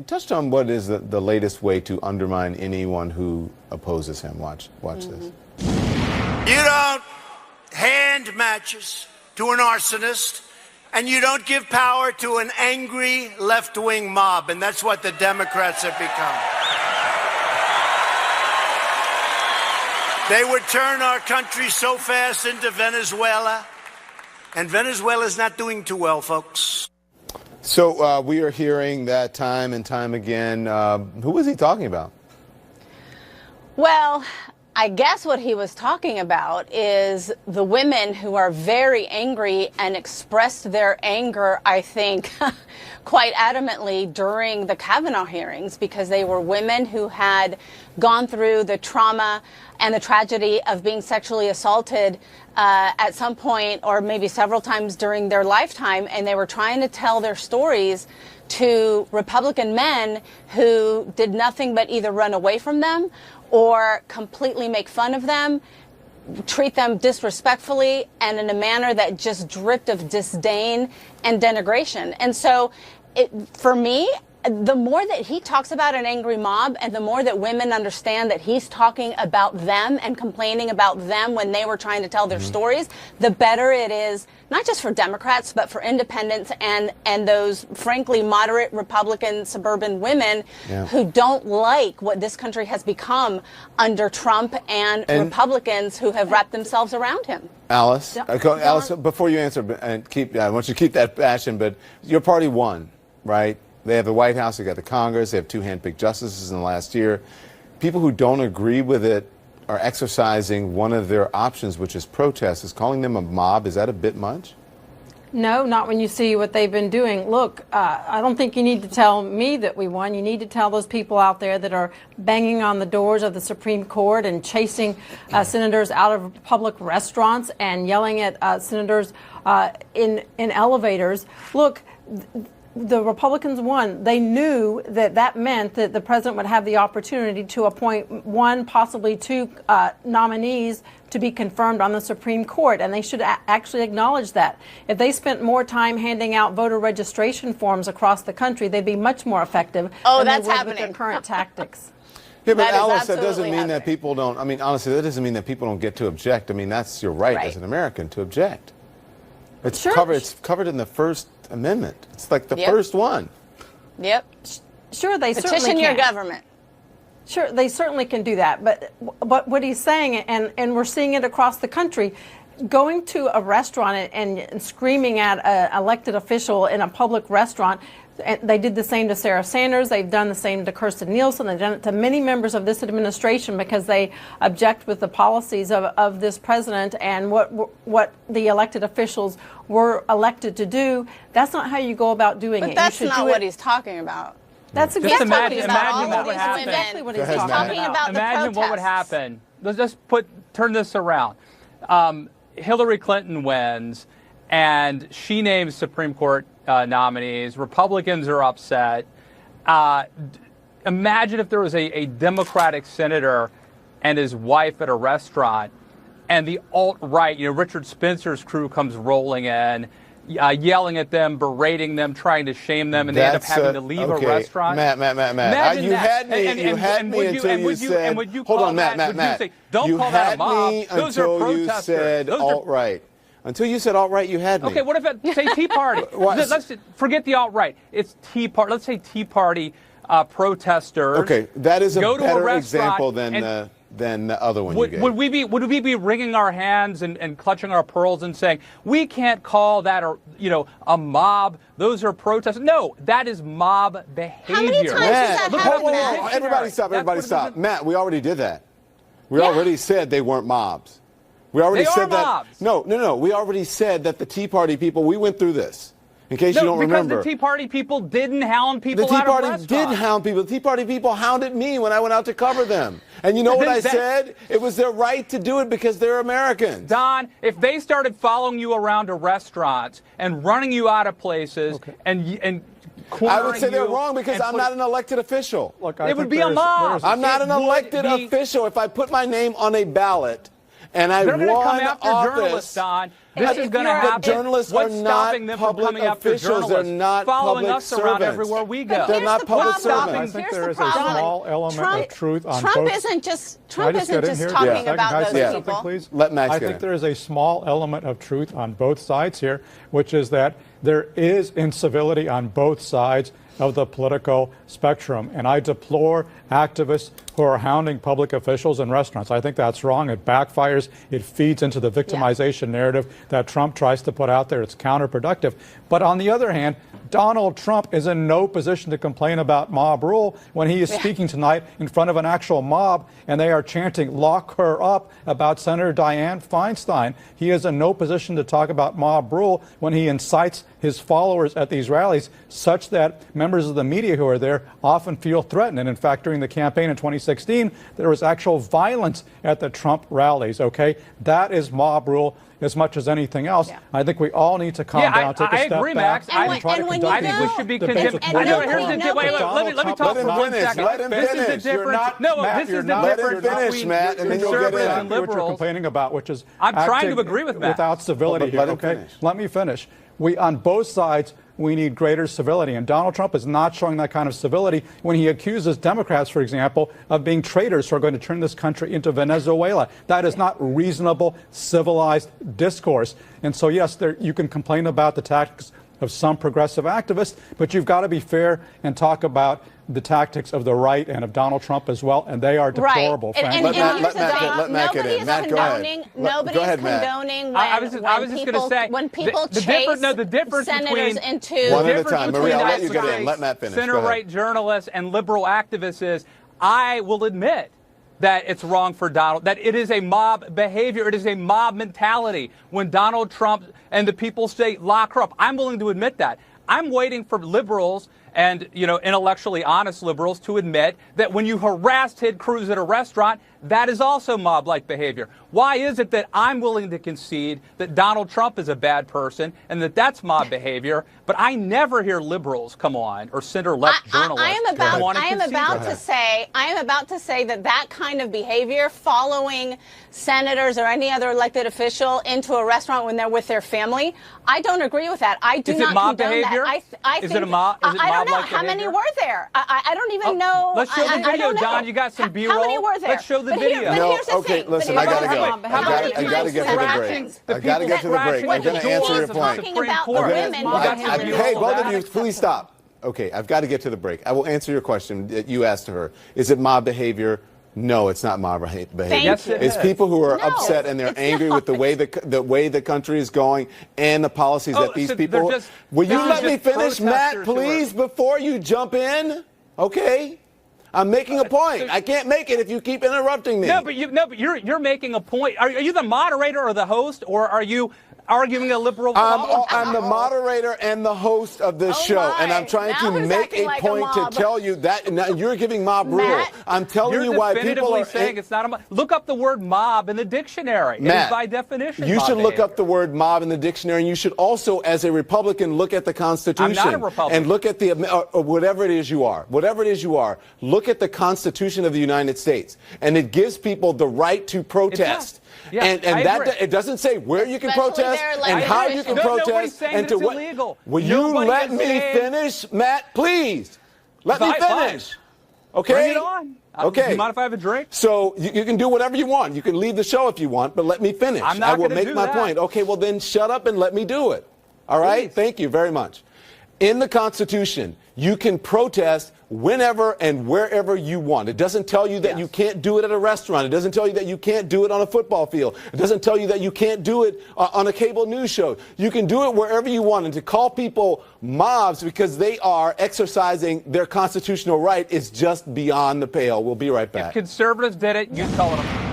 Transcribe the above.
touched on what is the latest way to undermine anyone who opposes him. Watch this. You don't hand matches to an arsonist, and you don't give power to an angry left-wing mob, and that's what the Democrats have become. They would turn our country so fast into Venezuela, and Venezuela's not doing too well, folks. So we are hearing that time and time again. Who was he talking about? Well, I guess what he was talking about is the women who are very angry and expressed their anger, I think, quite adamantly during the Kavanaugh hearings, because they were women who had gone through the trauma and the tragedy of being sexually assaulted at some point or maybe several times during their lifetime, and they were trying to tell their stories to Republican men who did nothing but either run away from them or completely make fun of them, treat them disrespectfully, and in a manner that just dripped of disdain and denigration. And so for me, the more that he talks about an angry mob and the more that women understand that he's talking about them and complaining about them when they were trying to tell their stories, the better it is, not just for Democrats, but for independents and those, frankly, moderate Republican suburban women who don't like what this country has become under Trump and Republicans who have wrapped themselves around him. Alice, Alice, before you answer, and I want you to keep that passion, but your party won, right? They have the White House, they got the Congress, they have 2 handpicked justices in the last year. People who don't agree with it are exercising one of their options, which is protest. Is calling them a mob, is that a bit much? No, not when you see what they've been doing. Look, I don't think you need to tell me that we won. You need to tell those people out there that are banging on the doors of the Supreme Court and chasing senators out of public restaurants and yelling at senators in elevators. Look, the Republicans won. They knew that that meant that the president would have the opportunity to appoint 1, possibly 2 nominees to be confirmed on the Supreme Court, and they should actually acknowledge that. If they spent more time handing out voter registration forms across the country, they'd be much more effective than that's they would happening. with their current tactics. Yeah, but That is Alice, that doesn't absolutely mean that happening. people don't, I mean, honestly, that doesn't mean that people don't get to object. I mean, that's your right as an American to object. It's covered in the First Amendment. It's like the first one. Yep. Sure, they certainly Petition your can. government. Sure, they certainly can do that. But what he's saying, and we're seeing it across the country, going to a restaurant and screaming at an elected official in a public restaurant. They did the same to Sarah Sanders. They've done the same to Kirsten Nielsen. They've done it to many members of this administration because they object with the policies of this president and what the elected officials were elected to do. That's not how you go about doing it. But that's not what he's talking about. That's He's exactly talking about imagine all what of would these happen. women. exactly what he's Go ahead, talking Matt. about. About the Imagine what would protests. happen. Let's just turn this around. Hillary Clinton wins, and she names Supreme Court nominees. Republicans are upset. Imagine if there was a Democratic senator and his wife at a restaurant, and the alt-right, Richard Spencer's crew comes rolling in, yelling at them, berating them, trying to shame them, and they end up having to leave a restaurant. Matt. Imagine You that. had me. You had me until you said. Hold on, Matt. Don't call that a mob. You had me Those are until you protesters. said Those are- alt-right. Until you said alt-right, you had me. Okay, what if it say Tea Party? Let's forget the alt-right. It's Tea Party. Let's say Tea Party protesters. Okay, that is a go to better restaurant example than the other one you gave. Would we be wringing our hands and clutching our pearls and saying we can't call that a mob? Those are protests. No, that is mob behavior. How many times Matt, does that happen? whoa, everybody stop! Everybody stop! Matt, we already did that. We already said they weren't mobs. We already They said are that. mobs. No. We already said that the Tea Party people. We went through this. In case you don't remember. Because the Tea Party people didn't hound people The Tea out Party of did restaurants. hound people. The Tea Party people hounded me when I went out to cover them. And you know what I said? It was their right to do it because they're Americans. Don, if they started following you around to restaurants and running you out of places and I would say they're wrong because I'm not an elected official. Look, it would be a mob. I'm not an elected official. If I put my name on a ballot and I They're going to come won after office, journalists, Don. This is going to happen. Journalists What's are not stopping them from public coming after officials. journalists? They're not following public us around servants. everywhere we go. They're not public servants. I think Here's there the is a problem. small element of truth on Trump both. isn't just Can I just get in here? talking Can I about say those something, people. please? Let Max I get think in. there is a small element of truth on both sides here, which is that there is incivility on both sides of the political spectrum. And I deplore activists who are hounding public officials in restaurants. I think that's wrong. It backfires. It feeds into the victimization narrative that Trump tries to put out there. It's counterproductive. But on the other hand, Donald Trump is in no position to complain about mob rule when he is speaking tonight in front of an actual mob and they are chanting, "Lock her up," about Senator Dianne Feinstein. He is in no position to talk about mob rule when he incites his followers at these rallies such that members of the media who are there often feel threatened. And in fact, during the campaign in 2016, there was actual violence at the Trump rallies. Okay, that is mob rule as much as anything else. Yeah. I think we all need to calm down, take a I step agree, back, Max. and try to when conduct you I think we should be debates condemned. with and more nobody- decorum. Let me talk Let for him 1 finish. second. Let him This is finish. the You're difference. not- No, Matt, this you're is the not- difference Let him finish, between Matt, and then you'll get conservatives in. and Exactly what you're liberals. complaining about, which is I'm trying to acting agree with Matt. without civility But here. let him Okay, finish. let me finish. We on both sides. We need greater civility. And Donald Trump is not showing that kind of civility when he accuses Democrats, for example, of being traitors who are going to turn this country into Venezuela. That is not reasonable, civilized discourse. And so, yes, you can complain about the tactics of some progressive activists, but you've got to be fair and talk about the tactics of the right and of Donald Trump as well, and they are deplorable. Right. And frankly. here's Let the Matt thing. get Nobody in. is Matt, go ahead. condoning. Go Nobody's ahead, Matt. condoning when I was just going to say when people the chase difference senators between into One at a difference time. between Maria, I'll let us you get in. guys, Let Matt finish. Go ahead. center-right journalists and liberal activists is I will admit that it's wrong for Donald, that it is a mob behavior. It is a mob mentality. When Donald Trump and the people say, lock her up, I'm willing to admit that. I'm waiting for liberals and, intellectually honest liberals to admit that when you harass Ted Cruz at a restaurant, that is also mob-like behavior. Why is it that I'm willing to concede that Donald Trump is a bad person and that that's mob behavior, but I never hear liberals come on or center-left journalists I am about to say that kind of behavior, following senators or any other elected official into a restaurant when they're with their family, I don't agree with that. I do Is not it mob condone behavior? that. I Is think, it a mob? Is it I don't know mob-like how many behavior? were there. I don't even know. Let's show the I video, don't know. Don. You got some B-roll. How many were there? Let's show the But video. But No, here's the okay, thing. listen, But I gotta here's go. the thing. I gotta get to the break. I gotta get to the break. I'm going to answer your point. Talking about the Court. women who got have to you Hey, all both that. of you, please stop. Okay, I've got to get to the break. I will answer your question that you asked her. Is it mob behavior? No, it's not mob behavior. Yes, it It's is. people who are No, upset and they're it's angry with the way the country is going and the policies Oh, that these so people. they're just- Will you they're let me just finish, Matt, protesters who please, are- before you jump in? Okay, I'm making a point. I can't make it if you keep interrupting me. No, but you're making a point. Are you the moderator or the host, or are you arguing a liberal? I'm the moderator and the host of this show, my. and I'm trying Now to who's make acting a like a point to mob? tell you that now you're giving mob rule. Matt, I'm telling You're you why people definitively are saying it's not a mob. Look up the word mob in the dictionary. It Matt, is by definition. you mob should look behavior. up the word mob in the dictionary, and you should also, as a Republican, look at the Constitution. I'm not a Republican. And look at or whatever it is you are. Whatever it is you are, look at the Constitution of the United States, and it gives people the right to protest. Yeah, and I that agree. it doesn't say where you can Especially protest their and elected how you can officials. Nobody's protest saying and that to it's what. illegal. Will you Nobody let is me saying- finish, Matt? Please, let me Fine. finish. Okay. Bring it on. Okay. Do you mind if I have a drink? So you can do whatever you want. You can leave the show if you want, but let me finish. I'm not I will gonna make do my that. point. Okay, well then shut up and let me do it. All right? Please. Thank you very much. In the Constitution, you can protest whenever and wherever you want. It doesn't tell you that you can't do it at a restaurant. It doesn't tell you that you can't do it on a football field. It doesn't tell you that you can't do it on a cable news show. You can do it wherever you want. And to call people mobs because they are exercising their constitutional right is just beyond the pale. We'll be right back. If conservatives did it, you'd call it a mob.